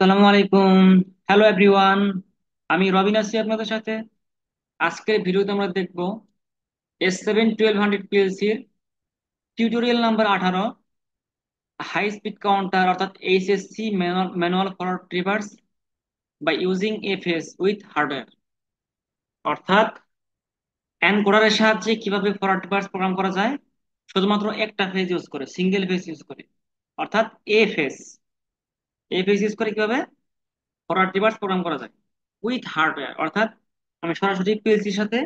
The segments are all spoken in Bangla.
আসসালামু আলাইকুম। Hello everyone. আমি রবিন আছি আপনাদের সাথে। আজকের ভিডিওতে আমরা দেখব S7-1200 PLC এর tutorial number 18, high speed counter অর্থাৎ HSC manual forward reverse by using A phase with hardware. অর্থাৎ এনকোডারের সাহায্যে কিভাবে ফরওয়ার্ড রিভার্স প্রোগ্রাম করা যায় শুধুমাত্র একটা ফেজ ইউজ করে, সিঙ্গেল ফেজ ইউজ করে, অর্থাৎ এ ফেজ ইউজ করে কিভাবে ফরওয়ার্ড রিভার্স প্রোগ্রাম করা যায় উইথ হার্ডওয়্যার। অর্থাৎ আমি সরাসরি পিএলসির সাথে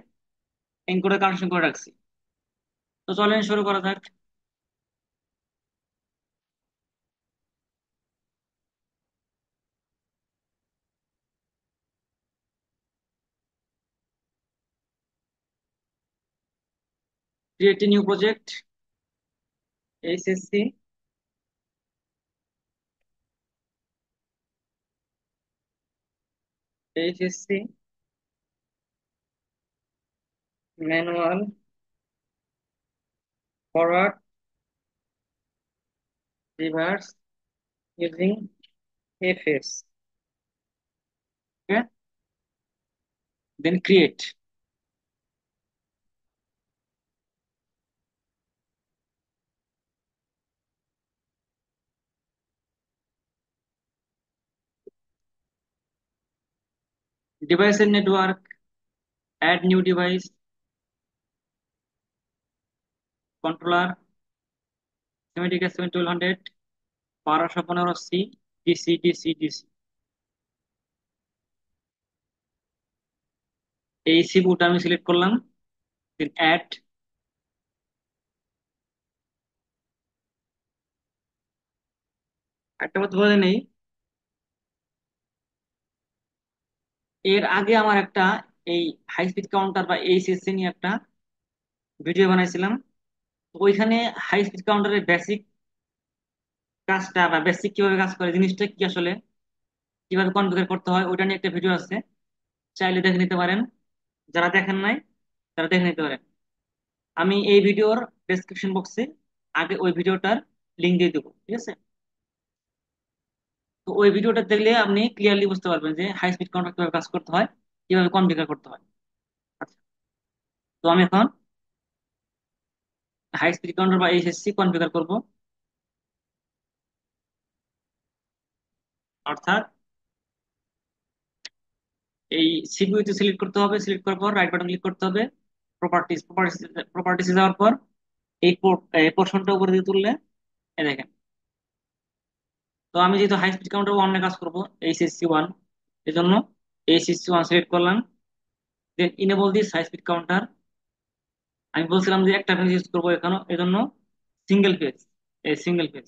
এনকোডার কানেকশন করে রাখছি। তো চলেন শুরু করা যাক। Create a new project, HSC HSC manual forward reverse using FS. Then create ডিভাইসের network, add new device, controller, Simatic S7-1200, 1215C, DC DC DC. এই সিপুটা আমি সিলেক্ট করলাম। Then add. একটা কথা বলে নেই, এর আগে আমার একটা এই হাই স্পিড কাউন্টার বা এইচএসসি নিয়ে একটা ভিডিও বানাইছিলাম। তো ওইখানে হাই স্পিড কাউন্টারের বেসিক কাজটা বা বেসিক কিভাবে কাজ করে, জিনিসটা কি আসলে, কিভাবে কনফিগার করতে হয়, ওইটা নিয়ে একটা ভিডিও আছে, চাইলে দেখে নিতে পারেন। যারা দেখেন নাই তারা দেখে নিতে পারেন। আমি এই ভিডিওর ডেসক্রিপশন বক্সে আগে ওই ভিডিওটার লিঙ্ক দিয়ে দেবো, ঠিক আছে? তো ওই ভিডিওটা দেখলে আপনি ক্লিয়ারলি বুঝতে পারবেন যে হাই স্পিড কাউন্টার কিভাবে কাজ করতে হয়, কিভাবে কনফিগার করতে হয়। আচ্ছা, তো আমি এখন হাই স্পিড কাউন্টার বা এইচএসসি কনফিগার করব। অর্থাৎ এই সিপিইউ তে সিলেক্ট করতে হবে, সিলেক্ট করার পর রাইট বাটন ক্লিক করতে হবে, প্রপার্টিস যাওয়ার পর এই পোর্শনটা উপরে দিয়ে তুললে এই দেখেন। তো আমি যেহেতু হাই স্পিড কাউন্টার ওয়ানে কাজ করবো, এইচএসসি 1, এই জন্য এইচএসসি 1 সিলেক্ট করলাম। Then enable this high speed counter. আমি বলছিলাম যে একটা ফেজ ইউজ করবো এখানে, এই জন্য সিঙ্গেল ফেজ, এই সিঙ্গেল ফেজ।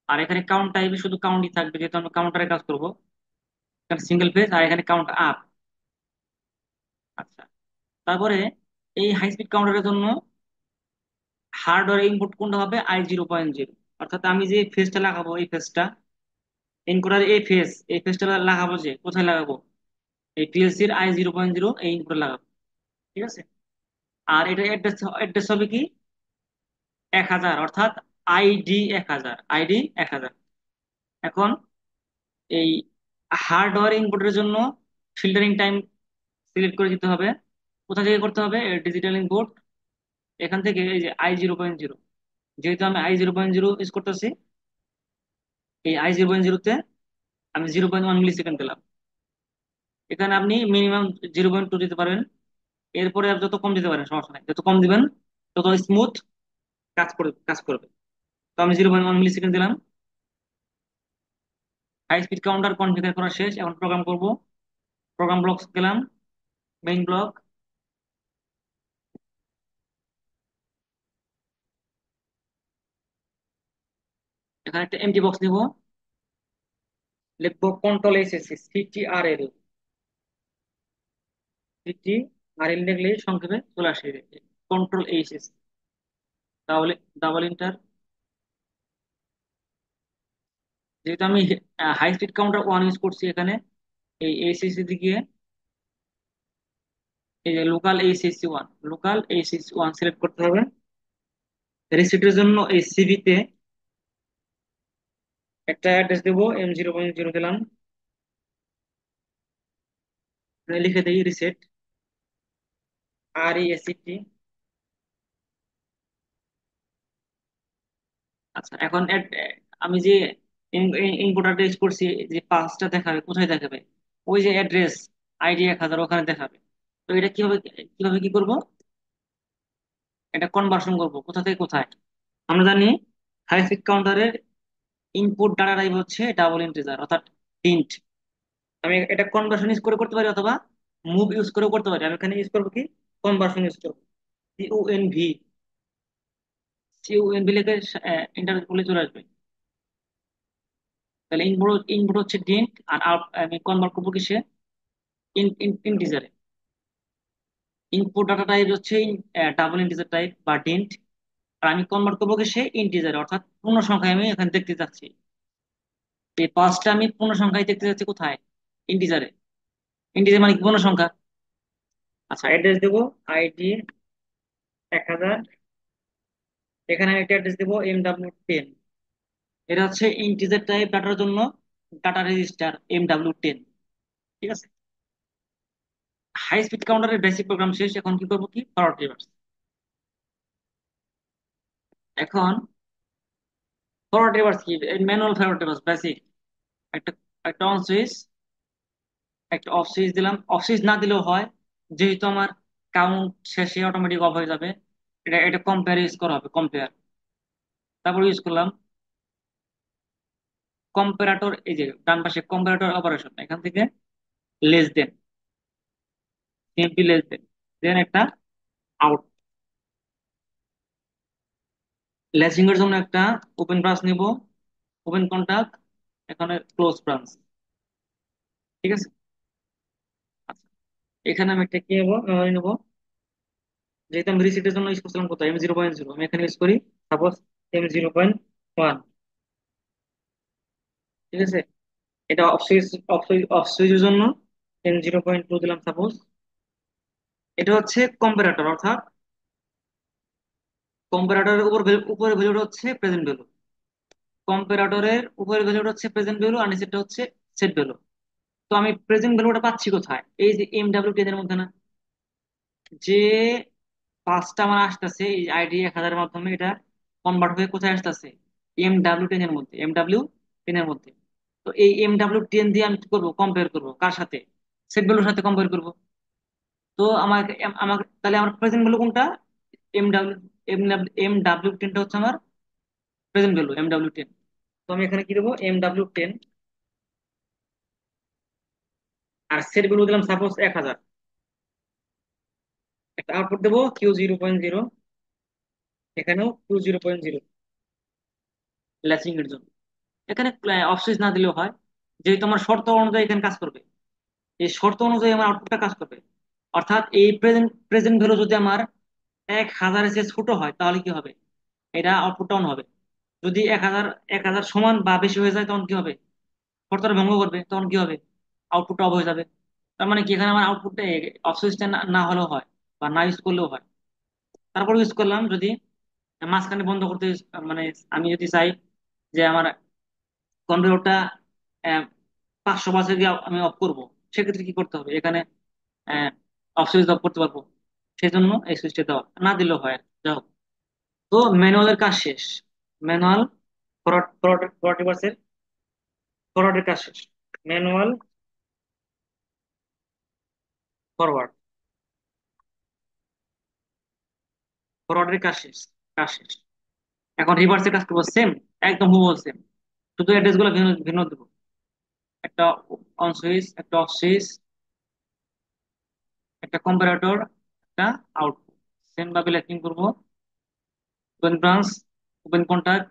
আর এখানে কাউন্ট টাইপে শুধু কাউন্টই থাকবে, যেহেতু আমরা কাউন্টারে কাজ করবো। এখানে সিঙ্গেল ফেজ আর এখানে কাউন্ট আপ। আচ্ছা, তারপরে এই হাই স্পিড কাউন্টারের জন্য হার্ডওয়্যার ইনপুট কোনটা হবে, I0.0। অর্থাৎ আমি যে ফেজটা লাগাবো, এই ফেজটা এনকোডার, এই ফেজটা লাগাবো, যে কোথায় লাগাবো, এই পিএলসির I0.0 এই ইনপুটে লাগাবো, ঠিক আছে? আর এটা অ্যাড্রেস অ্যাড্রেস হবে কি, 1000, অর্থাৎ আইডি 1000। এখন এই হার্ডওয়্যার ইনপুটের জন্য ফিল্টারিং টাইম সিলেক্ট করে দিতে হবে। কোথা থেকে করতে হবে, ডিজিটাল ইনপুট, এখান থেকে এই যে I0.0। যেহেতু আমি I0.0 ইউজ করতেছি, এই I0.0 তে আমি 0.1 মিলি সেকেন্ড দিলাম। এখানে আপনি মিনিমাম 0.2 দিতে পারবেন, এরপরে আর যত কম দিতে পারেন সমস্যা নাই, যত কম দিবেন তত স্মুথ কাজ করবে। তো আমি 0.1 মিলি সেকেন্ড দিলাম। হাই স্পিড কাউন্টার কনফিগার করা শেষ, এখন প্রোগ্রাম করব। প্রোগ্রাম ব্লকস গেলাম, মেইন ব্লক। এখানে একটা এমটি বক্স নিব, লিখবো কন্ট্রোল এসএসসি সিটিআরএল লিখলেই সংক্ষেপে চলে আসে, কন্ট্রোল এসএসসি। তাহলে ডাবল ইন্টার। যেহেতু আমি হাই স্পিড কাউন্টার 1 ইউজ করছি, এখানে এই এসএসসি দিয়ে এই যে লোকাল এইচএসসি 1 সিলেক্ট করতে হবে। রিসিটের জন্য এই সিভি তে একটা অ্যাড্রেস দেবো, M0.0 দিলাম, এখানে লিখে দিই রিসেট, RESET। আচ্ছা এখন আমি যে ইনপুট অ্যাড্রেস করছি, যে পাঁচটা দেখাবে কোথায় দেখাবে, ওই যে অ্যাড্রেস ID 1000 ওখানে দেখাবে। তো এটা কিভাবে, কি করব, এটা কনভার্সন করব কোথা থেকে কোথায়। আমরা জানি হাই স্পিড কাউন্টারের ইনপুট ডাটা টাইপ হচ্ছে ডাবল ইন্টিজার অর্থাৎ ইন্ট। আমি এটা কনভার্সন ইউজ করে করতে পারি অথবা মুভ ইউজ করে করতে পারি। আমি এখানে ইউজ করবো কি, কনভার্সন ইউজ করবো। CUNV লিখে এন্টার করলে চলে আসবে। তাহলে ইনপুট ইনপুট হচ্ছে ডিন্ট, আর আমি কনভার্ট করবো কিসে, ইন্টিজারে। ইনপুট ডাটা টাইপ হচ্ছে ডাবল ইন্টিজার টাইপ বা ডিন্ট, আর আমি কনভার্ট করবো কিসে, ইন্টিজারে, অর্থাৎ পূর্ণ সংখ্যায় আমি এখানে দেখতে চাচ্ছি। এই পাঁচটা আমি পূর্ণ সংখ্যায় দেখতে চাচ্ছি কোথায়, ইন্টিজারে। ইন্টিজার মানে কি, পূর্ণ সংখ্যা। আচ্ছা অ্যাড্রেস দেবো ID 1000, এখানে আমি একটা অ্যাড্রেস দেবো MW10। এটা হচ্ছে ইন্টিজার টাইপ ডাটার জন্য ডাটা রেজিস্টার MW10। ঠিক আছে, হাই স্পিড কাউন্টারের বেসিক প্রোগ্রাম শেষ। এখন কি করবো, কি ফরওয়ার্ড রিভার্স। এখন ফরওয়ার্ড রিভার্স কি, ম্যানুয়াল ফরওয়ার্ড রিভার্স বেসিক। একটা একটা অন সুইচ, একটা অফ সুইচ দিলাম। অফ সুইচ না দিলেও হয়, যেহেতু আমার কাউন্ট শেষে অটোমেটিক অফ হয়ে যাবে। এটা এটা কম্পেয়ার ইউজ করা হবে, কম্পেয়ার। তারপর ইউজ করলাম কম্পারেটর, এই যে ডান পাশে কম্পারেটর অপারেশন, এখান থেকে less than, simply less than, then একটা আউট। লেসিং এর জন্য একটা ওপেন ব্রাঞ্চ নিব, ওপেন কন্টাক্ট, এখানে ক্লোজ ব্রাঞ্চ। ঠিক আছে। আচ্ছা, এখানে আমি একটা কি নেবো, মেমোরি নেবো। যেহেতু আমি রিসিটের জন্য ইউজ করছিলাম কত, M0.0, আমি এখানে ইউজ করি সাপোজ M0.1। ঠিক আছে, এটা অফ সুইচ, অফ সুইচের জন্য M0.2 দিলাম সাপোজ। এটা হচ্ছে কম্পারেটর, অর্থাৎ কম্পারেটরের উপরে ভ্যালুটা হচ্ছে প্রেজেন্ট ভ্যালু। কম্পারেটরের উপরের ভ্যালুটা হচ্ছে প্রেজেন্ট ভ্যালু, আর নিচেরটা হচ্ছে সেট ভ্যালু। তো আমি প্রেজেন্ট ভ্যালুটা পাচ্ছি কোথায়, এই যে MW10 এর মধ্যে না, যে পাঁচটা আমার আসতেছে এই ID 1000 এর মাধ্যমে, এটা কনভার্ট হয়ে কোথায় আসতেছে, MW10 এর মধ্যে, MW10 এর মধ্যে। তো এই MW10 দিয়ে আমি কি করবো, কম্পেয়ার করবো কার সাথে, সেট ভ্যালুর সাথে কম্পেয়ার করবো। তো আমাকে আমাকে তাহলে আমার প্রেজেন্ট ভ্যালু কোনটা, MW MW10টা হচ্ছে আমার প্রেজেন্ট ভ্যালু, MW10। তো আমি এখানে কি দেবো, MW10, আর সেট ভ্যালু দিলাম সাপোজ 1000। একটা আউটপুট দেবো Q0.0, এখানেও Q0.0 ল্যাচিং এর জন্য। এখানে অফসেস না দিলেও হয়, যেহেতু আমার শর্ত অনুযায়ী এখানে কাজ করবে, এই শর্ত অনুযায়ী আমার আউটপুটটা কাজ করবে। অর্থাৎ এই প্রেজেন্ট প্রেজেন্ট ভ্যালু যদি আমার 1000-এর চেয়ে ছোট হয় তাহলে কি হবে, এটা আউটপুটটা অন হবে। যদি 1000 সমান বা বেশি হয়ে যায় তখন কি হবে, শর্তটা ভঙ্গ করবে, তখন কি হবে, আউটপুটটা অফ হয়ে যাবে। তার মানে কি, এখানে আমার আউটপুটটা অফসেসটা না না হলেও হয় বা না ইউজ করলেও হয়। তারপর ইউজ করলাম যদি মাঝখানে বন্ধ করতে মানে আমি যদি চাই যে আমার কম্পিউটারটা 500 বাজে গিয়ে আমি অফ করবো, সেক্ষেত্রে কি করতে হবে, এখানে অফ সুইচ অফ করতে পারবো। সেই জন্য এই সুইচটা দেওয়া, না দিলেও হয়, যাই হোক। তো ম্যানুয়ালের কাজ শেষ, ম্যানুয়াল ফরওয়ার্ড ফরওয়ার্ডের কাজ শেষ, ম্যানুয়াল ফরওয়ার্ড, ফরওয়ার্ডের কাজ শেষ। এখন রিভার্সের কাজ করবো সেম, একদম হুবহু সেম, শুধু অ্যাড্রেস গুলো ভিন্ন ভিন্ন দেবো। একটা অন সুইচ, একটা অফ সুইচ, একটা কম্পারেটর, একটা আউটপুট, সেম ভাবে লেখিং করবো। Open branch, open contact,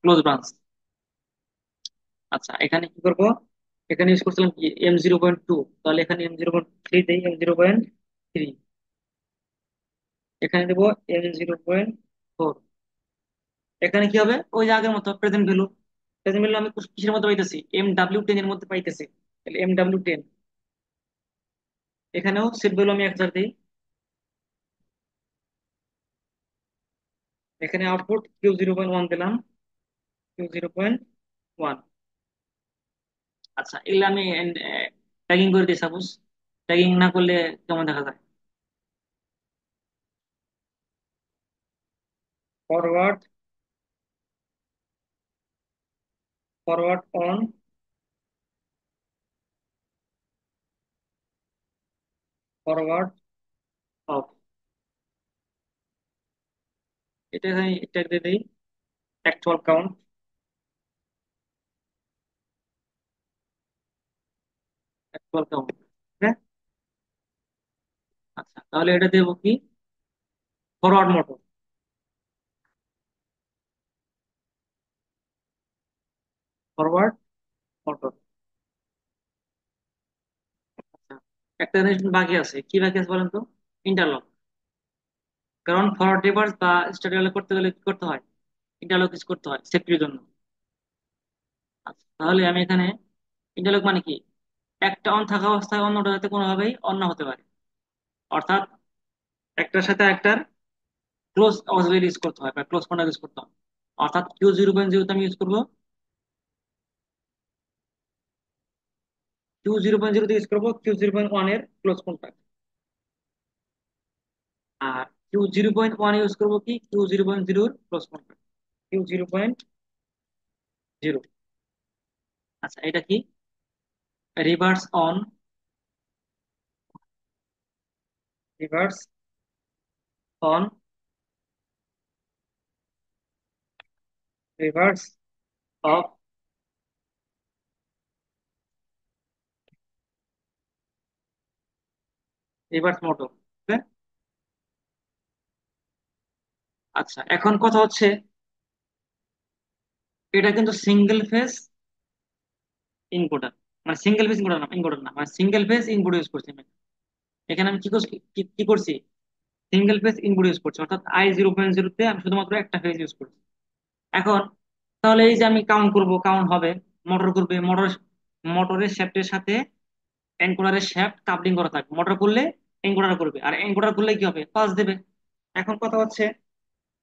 close branch. আচ্ছা এখানে কি করব, এখানে ইউজ করছিলাম কি M0.2, তাহলে এখানে M0.3 দেই, M0.3, এখানে দেবো M0.4। এখানে কি হবে, ওই যে আগের মতো প্রেজেন্ট ভ্যালু। প্রেজেন্ট ভ্যালু আমি কিসের মধ্যে পাইতেছি, MW10 এর মধ্যে পাইতেছি, তাহলে MW10। এখানেও সেট ভ্যালু আমি 1000 দিই, এখানে আউটপুট Q0.1 দিলাম, 0.1। আচ্ছা, এগুলো আমি ট্যাগিং করে দিই সাপোজ। ট্যাগিং না করলে কেমন দেখা যায়? Forward, forward on, forward of. এটা এখানে ট্যাগ দিয়ে দিই অ্যাকচুয়াল কাউন্ট। Actual count. হ্যাঁ। আচ্ছা, তাহলে এটা দেবো কি? Forward motor. Forward motor. আচ্ছা, একটা জিনিস বাকি আছে, কি বাকি আছে বলেন তো? ইন্টারলক। কারণ ফরওয়ার্ড রিভার্স বা স্ট্যাটিক করতে গেলে কি করতে হয়? ইন্টারলক ইউজ করতে হয় সেফটির জন্য। আচ্ছা, তাহলে আমি এখানে ইন্টারলক মানে কি? একটা অন থাকা অবস্থায় অন্যটা যাতে কোনোভাবেই অন্য হতে পারে, অর্থাৎ একটার সাথে একটার ক্লোজ অক্সিলারি ইউজ করতে হয় বা ক্লোজ কন্টাক্ট ইউজ করতে হয়। অর্থাৎ Q0.0 আমি ইউজ করবো, Q0.0 ইউজ করবো Q0.1 এর ক্লোজ কন্টাক্ট। আর Q0.1 ইউজ করবো কি? Q0.0 close contact. Q0.0। আচ্ছা, এটা কি? Reverse on, reverse on, reverse off, reverse motor. আচ্ছা, এখন কথা হচ্ছে, এটা কিন্তু সিঙ্গেল ফেজ ইনকোডার, মানে সিঙ্গেল ফেজ ইনকোডার না, ইনকোডার না, মানে সিঙ্গেল ফেজ ইনপুট ইউজ করছি আমি। এখানে আমি কি করছি, কি করছি? সিঙ্গেল ফেজ ইনপুট ইউজ করছি, অর্থাৎ I0.0 তে আমি শুধুমাত্র একটা ফেজ ইউজ করছি। এখন তাহলে এই যে আমি কাউন্ট করব, কাউন্ট হবে, মোটর করবে, মোটরের শ্যাফটের সাথে এনকোডারের শ্যাফট কাপলিং করা থাকবে। মোটর করলে এনকোডার করবে, আর এনকোডার করলে কি হবে? পাস দেবে। এখন কথা হচ্ছে,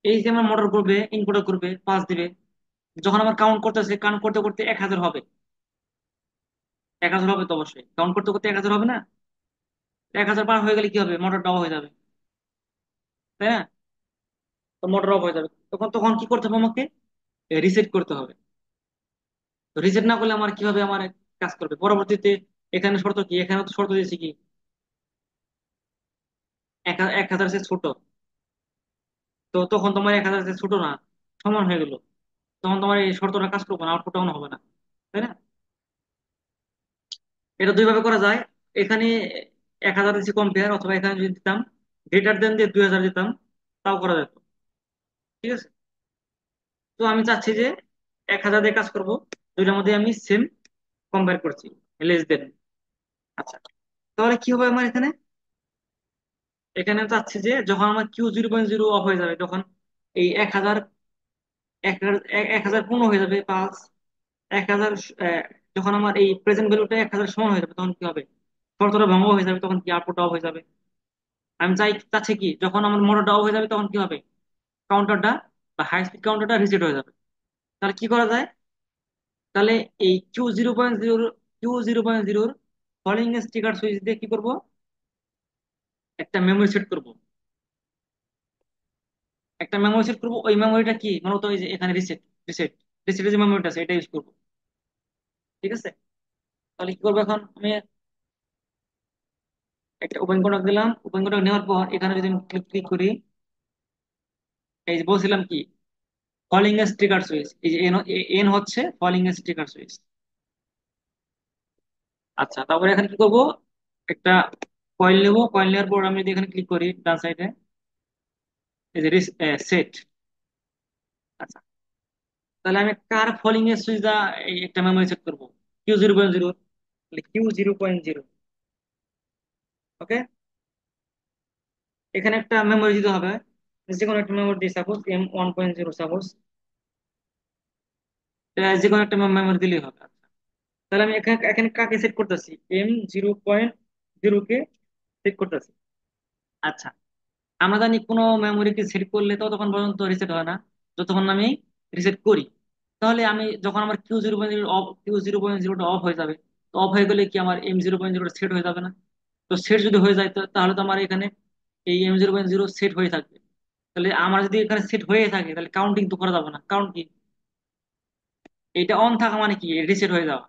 এই যে আমার মোটর করবে, এনকোডার করবে, পাস দিবে, যখন আমার কাউন্ট করতেছে, কাউন্ট করতে করতে 1000 হবে। 1000 হবে তো অবশ্যই, কাউন্ট করতে করতে 1000 হবে না? 1000 পার হয়ে গেলে কি হবে? মোটর ডাউন হয়ে যাবে, তাই না? তো মোটর অফ হয়ে যাবে, তখন তখন কি করতে হবে আমাকে? রিসেট করতে হবে। তো রিসেট না করলে আমার কিভাবে আমার কাজ করবে পরবর্তীতে? এখানে শর্ত কি? এখানে তো শর্ত দিয়েছি কি? 1000 সে ছোট। তো তখন তোমার 1000 সে ছোট না, সমান হয়ে গেল, তখন তোমার এই শর্তটা কাজ করবে না, আউটপুট অন হবে না, তাই না? এটা দুই ভাবে করা যায়। এখানে 1000 দিচ্ছি কম্পেয়ার, অথবা এখানে যদি দিতাম গ্রেটার দেন দিয়ে 2000 দিতাম, তাও করা যেত। ঠিক আছে। তো আমি চাচ্ছি যে 1000 দিয়ে কাজ করব, দুইটার মধ্যে আমি সেম কম্পেয়ার করছি, লেস দেন। আচ্ছা, তাহলে কি হবে আমার এখানে? এখানে চাচ্ছি যে যখন আমার Q0.0 অফ হয়ে যাবে, তখন এই 1000, 1000 পূর্ণ হয়ে যাবে, প্লাস 1000, যখন আমার এই প্রেজেন্ট ভ্যালুটা 1000 সমান হয়ে যাবে, তখন কি হবে? শর্তটা ভঙ্গ হয়ে যাবে, তখন কি আউটপুট অফ হয়ে যাবে। আমি চাচ্ছি কি, যখন আমার মোটরটা অফ হয়ে যাবে, তখন কি হবে? কাউন্টারটা বা হাই স্পিড কাউন্টারটা রিসেট হয়ে যাবে। তাহলে কি করা যায়? তাহলে এই Q0.0 ফলিং স্টিকার সুইচ দিয়ে কি করব? একটা মেমোরি সেট করব। একটা মেমোরি সেট করব, ওই মেমোরিটা কি মূলত ওই যে এখানে রিসেট, রিসেট রিসেটের যে মেমোরিটা আছে এটা ইউজ করব। ঠিক আছে। তাহলে কি করবো এখন আমি? একটা ওপেন কন্ট্যাক্ট দিলাম, ওপেন কন্ট্যাক্ট নেওয়ার পর এখানে যদি আমি ক্লিক ক্লিক করি, এই যে বলছিলাম কি, ফলিং স্টিকার সুইচ, এই যে এন, এন হচ্ছে ফলিং স্টিকার সুইচ। আচ্ছা, তারপরে এখানে কি করব? একটা কয়েল নেব, কয়েল নেওয়ার পর আমি যদি এখানে ক্লিক করি ডান সাইডে, এই যে সেট। আচ্ছা, তাহলে আমি কার ফলিং এর সুইচটা এই একটা মেমোরি সেট করবো? Q0.0। Q0.0। ওকে। এখানে একটা মেমোরি দিতে হবে, যে কোনো একটা মেমোরি দিই, সাপোজ M1.0 সাপোজ। যে কোনো একটা মেমোরি দিলেই হবে। আচ্ছা, তাহলে আমি এখানে এখানে কাকে সেট করতেছি? M0.0 কে সেট করতেছি। আচ্ছা, আমরা জানি কোনো মেমোরিকে সেট করলে ততক্ষণ পর্যন্ত রিসেট হয় না যতক্ষণ না আমি রিসেট করি। তাহলে আমি যখন আমার কিউ জিরো পয়েন্ট জিরোটা অফ হয়ে যাবে, তো অফ হয়ে গেলে কি আমার এম জিরোটা সেট হয়ে যাবে না? তো সেট যদি হয়ে যায় তাহলে তো আমার এখানে এই এম জিরো সেট হয়ে থাকবে। তাহলে আমার যদি এখানে সেট হয়ে থাকে তাহলে কাউন্টিং তো করা যাবে না, কারণ কি এটা অন থাকা মানে কি রিসেট হয়ে যাওয়া।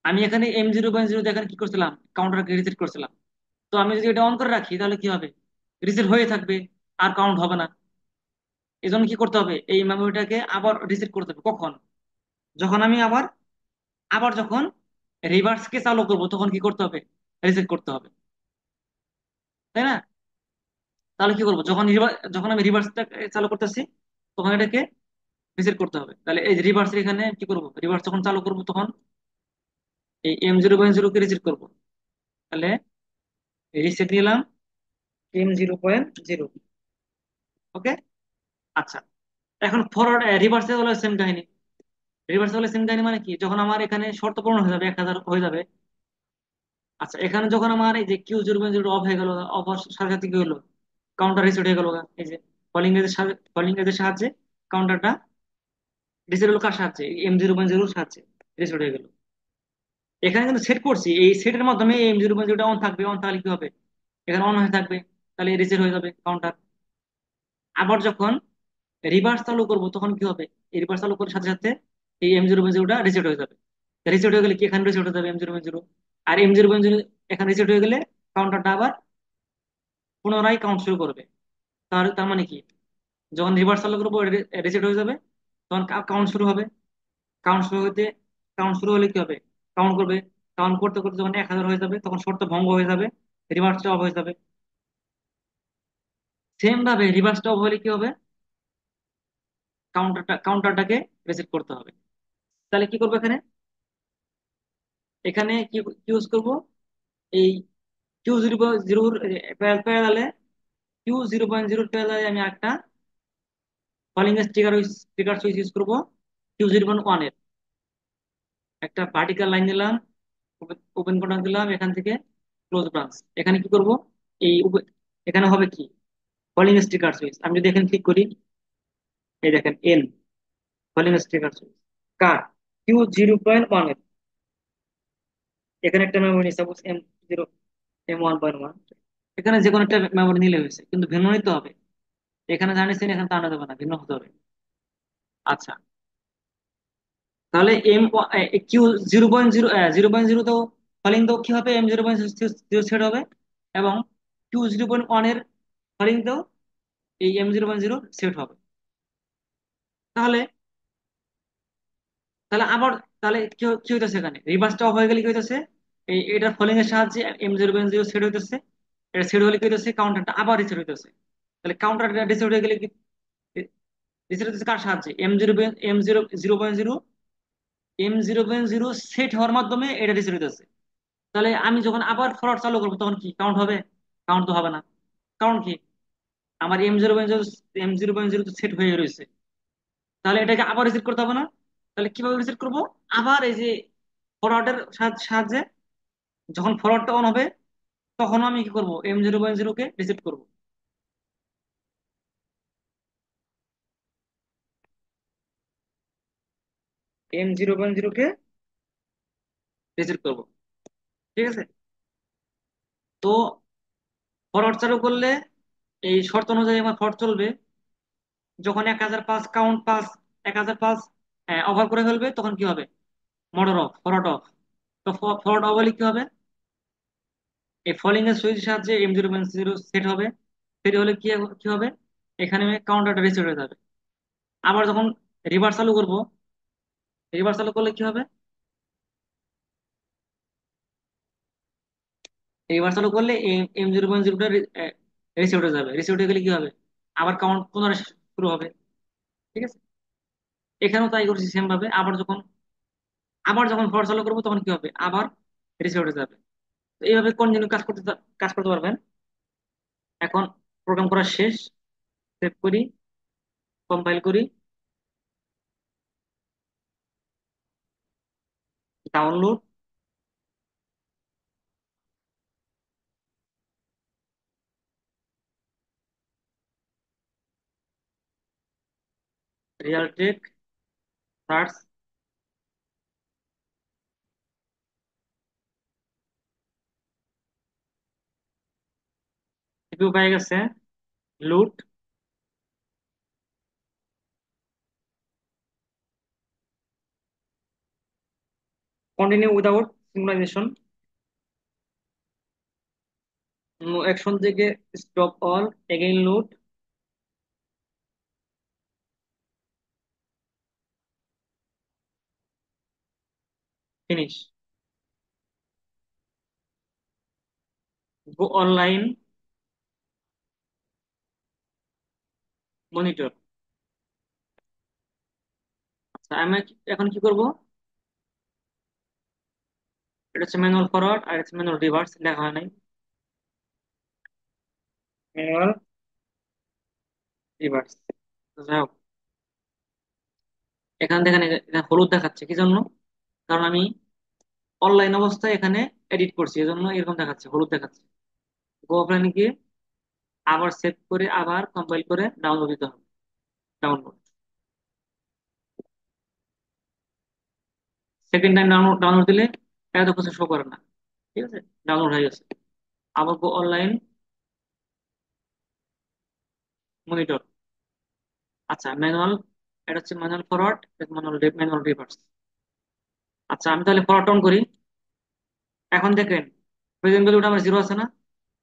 আমি এখানে এম জিরো এখানে কি করছিলাম, কাউন্টারকে রিসেট করছিলাম। তো আমি যদি এটা অন করে রাখি তাহলে কি হবে, রিসেট হয়ে থাকবে, আর কাউন্ট হবে না। এই জন্য কি করতে হবে, এই মেমোরিটাকে আবার রিসেট করতে হবে কখন, যখন আমি আবার আবার যখন রিভার্সকে চালু করব তখন কি করতে হবে, রিসেট করতে হবে, তাই না? তাহলে কি করবো, যখন আমি রিভার্সটা চালু করতেছি তখন এটাকে রিসেট করতে হবে। তাহলে এই রিভার্স এখানে কি করব, রিভার্স যখন চালু করব তখন এই এম জিরো কে রিসেট করবো। তাহলে রিসেট নিলাম এম জিরো। ওকে। আচ্ছা, এখন ফরওয়ার্ড রিভার্সে হলো সেম কাহিনী। রিভার্সে হলে সেম কাহিনী মানে কি, যখন আমার এখানে শর্ত পূরণ হয়ে যাবে 1000 হয়ে যাবে। আচ্ছা, এখানে যখন আমার এই যে কিউ জিরো অফ হয়ে গেল, অফ হওয়ার সাথে সাথে কি হলো, কাউন্টার রিসেট হয়ে গেল। এই যে কলিং এর সাহায্যে কাউন্টারটা রিসেট হলো, কার সাহায্যে, এম জিরোর সাহায্যে রিসেট হয়ে গেল। এখানে কিন্তু সেট করছি, এই সেটের মাধ্যমে এম জিরোটা অন থাকবে, অন থাকলে কি হবে, এখানে অন হয়ে থাকবে, তাহলে রিসেট হয়ে যাবে কাউন্টার। আবার যখন রিভার্স চালু করবো তখন কি হবে, এই রিভার্স চালু করার সাথে সাথে এই এম জিরোটা রিসেট হয়ে যাবে। রিসেট হয়ে গেলে কি এখানে রিসেট হয়ে যাবে এম জিরো। আর এম জিরো এখানে রিসেট হয়ে গেলে কাউন্টারটা আবার পুনরায় কাউন্ট শুরু করবে। তার তার মানে কি, যখন রিভার্স চালু করবো রিসেট হয়ে যাবে, তখন কাউন্ট শুরু হবে। কাউন্ট শুরু হতে কাউন্ট শুরু হলে কি হবে, কাউন্ট করবে। কাউন্ট করতে করতে যখন 1000 হয়ে যাবে তখন শর্ত ভঙ্গ হয়ে যাবে, রিভার্সটা অফ হয়ে যাবে। সেম ভাবে রিভার্সটা অফ হলে কি হবে, কাউন্টারটাকে রিসেট করতে হবে। তাহলে কি করবো এখানে, এখানে কি ইউজ করব, এই কিউ জিরোর প্যারালালে কিউ জিরো আমি একটা কলিং স্টিকার সুইচ ইউজ করবো। কিউ জিরো ওয়ান এর একটা ভার্টিক্যাল লাইন দিলাম, ওপেন কন্ট্যাক্ট দিলাম, এখান থেকে ক্লোজ ব্রাঞ্চ। এখানে কি করব, এই এখানে হবে কি, কলিং স্টিকার সুইচ। আমি যদি এখানে ক্লিক করি, এই দেখেন এন, কলিং স্টিকার সুইচ কার, কিউ জিরো পয়েন্ট ওয়ান এর। এখানে একটা মেমোরি সাপোজ এম1.1, এখানে যে কোনো একটা মেমোরি নিলে হয়েছে, কিন্তু ভিন্ন নিতে হবে। এখানে জানিয়েছেন, এখানে তা আনা যাবে না, ভিন্ন হতে হবে। আচ্ছা, তাহলে কিউ জিরো পয়েন্ট জিরো তো ফলিং তো কি হবে, এম জিরো সেট হবে। এবং কিউ জিরো পয়েন্ট ওয়ান এর ফলিং তো এই এম জিরো সেট হবে। তাহলে তাহলে আবার তাহলে কি হইতেছে, এখানে রিভার্সটা অফ হয়ে গেলে কি হইতেছে, এটার ফলিং এর সাহায্যে এম জিরো সেট হইতেছে। এটা সেট হলে কি হইতেছে, কাউন্টারটা আবার রিসেট হইতেছে। তাহলে কাউন্টারটা রিসেট হয়ে গেলে কি, রিসেট হইতেছে কার সাহায্যে, M zero point zero set হওয়ার মাধ্যমে এটা রিসেট হইতেছে। তাহলে আমি যখন আবার ফরওয়ার্ড চালু করবো তখন কি কাউন্ট হবে, কাউন্ট তো হবে না। কারণ কি, আমার এম জিরো পয়েন্ট জিরো তো সেট হয়ে রয়েছে। তাহলে এটাকে আবার রিসেট করতে হবে না। তাহলে কিভাবে রিসেট করব, আবার এই যে ফরওয়ার্ডের সাহায্যে যখন ফরওয়ার্ডটা অন হবে তখন আমি কি করব, এম জিরো কে রিসেট করব। এম জিরো কে রিসেট করব, ঠিক আছে। তো ফরওয়ার্ড চালু করলে এই শর্ত অনুযায়ী আমার ফরওয়ার্ড চলবে। যখন 1005 কাউন্ট পাস, 1005 ওভার করে ফেলবে তখন কি হবে, মোটর অফ, ফরওয়ার্ড অফ। তো ফরওয়ার্ড অফ হলে কি হবে, এই ফলিং এর সুইচ সাহায্যে এম জিরো সেট হবে। সেট হলে কি হবে, এখানে কাউন্টারটা রিসেট হয়ে যাবে। আবার যখন রিভার্স চালু করবো, রিভার্স চালু করলে কি হবে, রিভার্স চালু করলে এম জিরোটা রিসেট হয়ে যাবে। রিসেট হয়ে গেলে কি হবে, আবার কাউন্ট পুনরায় শুরু হবে, ঠিক আছে। এখানেও তাই করছি সেম ভাবে। আবার যখন ফরওয়ার্ড চালু করবো তখন কি হবে, আবার রিসেট হয়ে যাবে। তো এইভাবে কন্টিনিউ কাজ করতে পারবেন। এখন প্রোগ্রাম করা শেষ, সেভ করি, কম্পাইল করি, ডাউনলোড। রিয়ালটেক সার্চ, সিপিইউ পেয়ে গেছে। লুট, কন্টিনিউ উইদাউট সিঙ্ক্রোনাইজেশন, অ্যাকশন থেকে স্টপ অল, এগেইন লুট, ফিনিশ। গো অনলাইন, মনিটর। আচ্ছা আমি এখন কি করব? এটা হচ্ছে ম্যানুয়াল ফরওয়ার্ড আর এটা হচ্ছে ম্যানুয়াল রিভার্স, লেখা হয় নাই। Manual reverse. যাই হোক, এখান থেকে এখানে হলুদ দেখাচ্ছে কি জন্য? কারণ আমি অনলাইন অবস্থায় এখানে এডিট করছি, এজন্য এরকম দেখাচ্ছে, হলুদ দেখাচ্ছে। গো অফলাইনে গিয়ে আবার সেভ করে আবার কম্পাইল করে ডাউনলোড দিতে হবে। Download, second time download download দিলে এত কিছু শো করে না। ঠিক আছে, ডাউনলোড হয়ে গেছে। আবার গো অনলাইন, মনিটর। আচ্ছা ম্যানুয়াল, এটা হচ্ছে manual forward, manual manual reverse. আচ্ছা আমি তাহলে ফরওয়ার্ড অন করি। এখন দেখেন প্রেজেন্ট ভ্যালুটা আমার জিরো আছে না?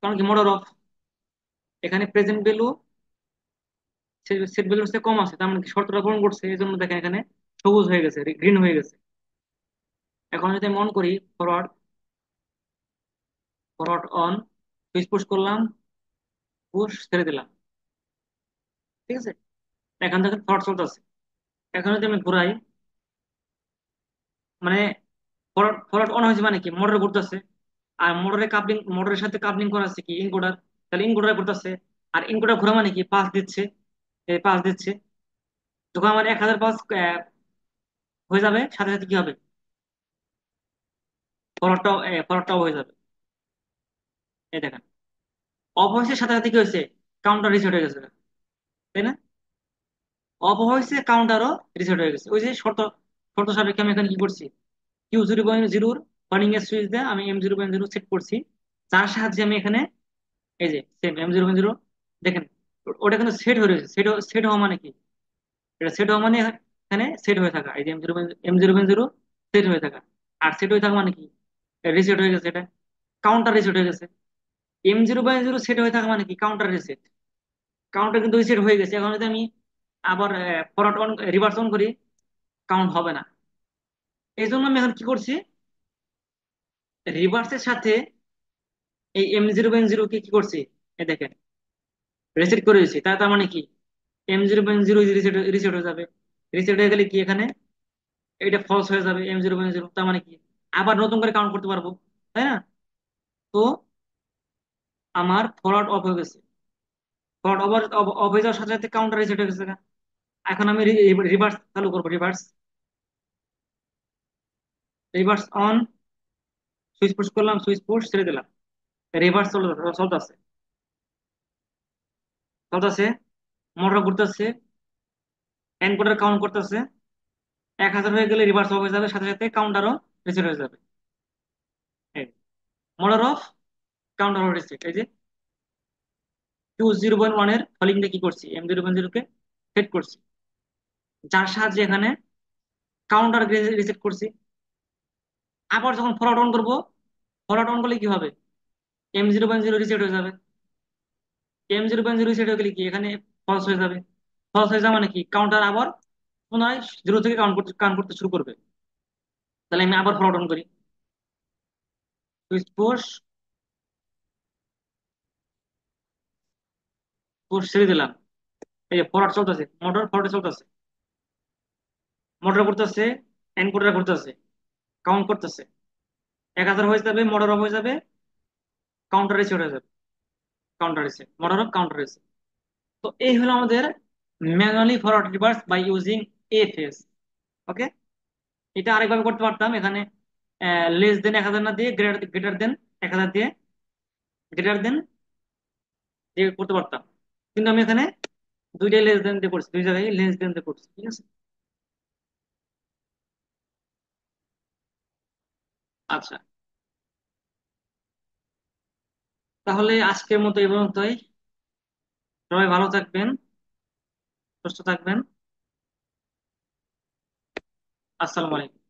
কারণ কি, মোডর অফ। এখানে প্রেজেন্ট ভ্যালু সেট ভ্যালুর চেয়ে কম আছে, তার মানে কি শর্তটা পূরণ করছে, এই জন্য দেখেন এখানে সবুজ হয়ে গেছে, গ্রিন হয়ে গেছে। এখন যদি আমি অন করি forward, forward on, switch push করলাম, পুশ ছেড়ে দিলাম। ঠিক আছে, এখান থেকে ফরওয়ার্ড চলতেছে। এখন যদি আমি ঘুরাই, মানে ফরওয়ার্ড ফরওয়ার্ড অন হয়েছে মানে কি, মোটর ঘুরতেছে। আর মোটরের কাপলিং, মোটরের সাথে কাপলিং করা আছে কি ইনকোডার, তাহলে ইনকোডার ঘুরতেছে। আর ইনকোডার ঘোরা মানে কি, পাস দিচ্ছে, এই পাস দিচ্ছে। যখন আমার 1,000 পাস হয়ে যাবে, সাথে সাথে কি হবে, ফরওয়ার্ডটাও ফরওয়ার্ডটাও হয়ে যাবে। এই দেখেন, অফ হয়েছে সাথে সাথে কি হয়েছে, কাউন্টার রিসেট হয়ে গেছে, তাই না? অফ হয়েছে, কাউন্টারও রিসেট হয়ে গেছে। ওই যে শর্ত, শর্ত সাপেক্ষে আমি এখানে কি করছি, Q0.0 বার্নিং এর সুইচ দিয়ে আমি M0.0 সেট করছি, যার সাহায্যে আমি এখানে এই যে সেম M0.0 দেখেন, ওটা কিন্তু সেট হয়ে রয়েছে। সেট সেট হওয়া মানে কি, এটা সেট হওয়া মানে এখানে সেট হয়ে থাকা, এই যে M0.0 সেট হয়ে থাকা। আর সেট হয়ে থাকা মানে কি, রিসেট হয়ে গেছে, এটা কাউন্টার রিসেট হয়ে গেছে। M0.0 সেট হয়ে থাকা মানে কি, কাউন্টার রিসেট। কাউন্টার কিন্তু রিসেট হয়ে গেছে। এখন যদি আমি আবার ফরওয়ার্ড অন, রিভার্স অন করি, কাউন্ট হবে না। এই জন্য আমি এখন কি করছি, রিভার্সের সাথে এই M0.0 কে কি করছি, এই দেখেন রিসেট করে দিচ্ছি। তার মানে কি, M0.0 রিসেট রিসেট হয়ে যাবে। রিসেট হয়ে গেলে কি এখানে এটা ফলস হয়ে যাবে, M0.0, তার মানে কি আবার নতুন করে কাউন্ট করতে পারবো, তাই না? তো আমার ফরওয়ার্ড অফ হয়ে গেছে। ফরওয়ার্ড ওভার অফ হয়ে যাওয়ার সাথে সাথে কাউন্টার রিসেট হয়ে গেছে। এখন আমি রিভার্স চালু করবো, reverse, reverse on, switch push করলাম, সুইচ পুশ ছেড়ে দিলাম, রিভার্স চলতেছে, চলতেছে, মোটর ঘুরতেছে, এনকোডার কাউন্ট করতেছে। 1,000 হয়ে গেলে রিভার্স অফ হয়ে যাবে, সাথে সাথে কাউন্টারও রিসেট হয়ে যাবে। এই মোটর অফ, কাউন্টার রিসেট। এই যে Q0.1 এর ফলিংটা কি করছি, M0.0 কে সেট করছি, যার সাহায্যে এখানে কাউন্টার রিসেট করছি। আবার যখন ফরওয়ার্ড অন করবো, ফরওয়ার্ড অন করলে কি হবে, M0.0 রিসেট হয়ে যাবে। M0.0 রিসেট হয়ে গেলে কি এখানে ফলস হয়ে যাবে। ফলস হয়ে যাওয়া মানে কি, কাউন্টার আবার পুনরায় জিরো থেকে কাউন্ট করতে শুরু করবে। তাহলে আমি আবার ফরওয়ার্ড অন করি, সুইচ পুশ, পুশ ছেড়ে দিলাম। এই যে ফরওয়ার্ড চলতেছে, মোটর ফরওয়ার্ড চলতেছে, মোটর করতেছে, এনকোডার করতেছে, কাউন্ট করতেছে। 1,000 হয়ে যাবে, মোটর অফ হয়ে যাবে, কাউন্টার রিসেট হয়ে যাবে, counter reset, motor off, counter reset. তো এই হলো আমাদের manually forward reverse by using A phase. Okay, এটা আরেকভাবে করতে পারতাম, এখানে লেস দেন 1,000 না দিয়ে গ্রেটার গ্রেটার দেন 1,000 দিয়ে, গ্রেটার দেন দিয়ে করতে পারতাম। কিন্তু আমি এখানে দুইটাই লেস দেন দিয়ে করছি, দুই জায়গায় লেস দেন দিয়ে করছি। ঠিক আছে, আচ্ছা, তাহলে আজকের মতো এই পর্যন্তই। সবাই ভালো থাকবেন, সুস্থ থাকবেন। আসসালামু আলাইকুম।